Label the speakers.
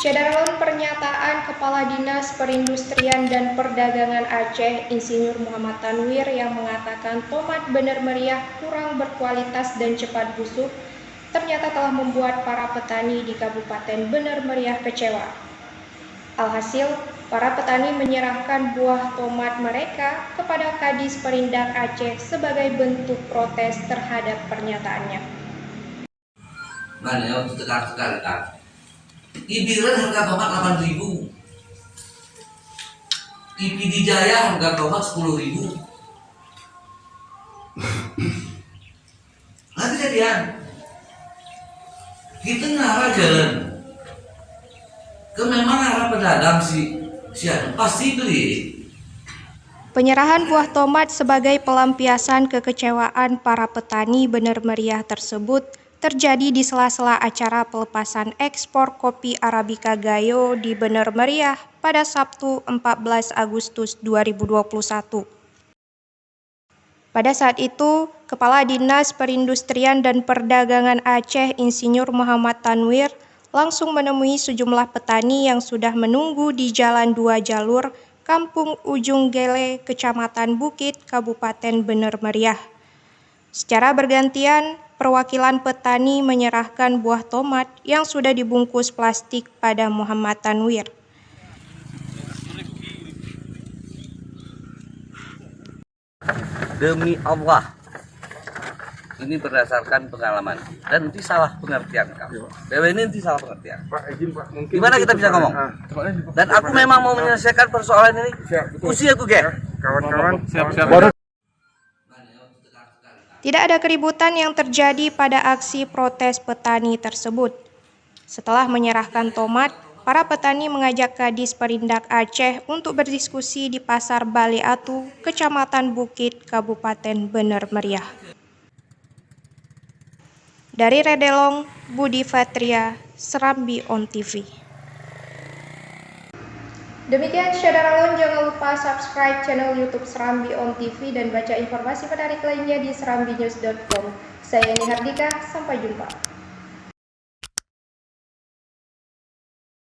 Speaker 1: Syederalun pernyataan Kepala Dinas Perindustrian dan Perdagangan Aceh, Insinyur Muhammad Tanwir yang mengatakan tomat Bener Meriah kurang berkualitas dan cepat busuk, ternyata telah membuat para petani di Kabupaten Bener Meriah kecewa. Alhasil, para petani menyerahkan buah tomat mereka kepada Kadis Perindak Aceh sebagai bentuk protes terhadap pernyataannya.
Speaker 2: Mana waktu tekar-tekar kan? Ibiran harga tomat 8.000, IP di Jaya harga tomat 10.000. Nah kejadian kita ngarah jalan ke memang arah pedagang si pasti beli.
Speaker 1: Penyerahan buah tomat sebagai pelampiasan kekecewaan para petani Bener Meriah tersebut terjadi di sela-sela acara pelepasan ekspor kopi Arabica Gayo di Bener Meriah pada Sabtu 14 Agustus 2021. Pada saat itu, Kepala Dinas Perindustrian dan Perdagangan Aceh, Insinyur Muhammad Tanwir, langsung menemui sejumlah petani yang sudah menunggu di Jalan 2 Jalur, Kampung Ujung Gele, Kecamatan Bukit, Kabupaten Bener Meriah. Secara bergantian, perwakilan petani menyerahkan buah tomat yang sudah dibungkus plastik pada Muhammad Tanwir.
Speaker 2: Demi Allah, ini berdasarkan pengalaman dan nanti salah pengertian kamu. Dewa ini nanti salah pengertian.
Speaker 3: Pak, izin Pak, mungkin
Speaker 2: gimana kita bisa ngomong? Dan aku memang mau menyelesaikan persoalan ini. Usia aku
Speaker 3: kawan-kawan siap.
Speaker 1: Tidak ada keributan yang terjadi pada aksi protes petani tersebut. Setelah menyerahkan tomat, para petani mengajak Kadis Perindak Aceh untuk berdiskusi di Pasar Bale Atu, Kecamatan Bukit, Kabupaten Bener Meriah. Dari Redelong, Budi Fatria, Serambi On TV. Demikian Syederalun, jangan lupa subscribe channel YouTube Serambi On TV dan baca informasi menarik lainnya di serambinews.com. Saya Yani Hardika, sampai jumpa.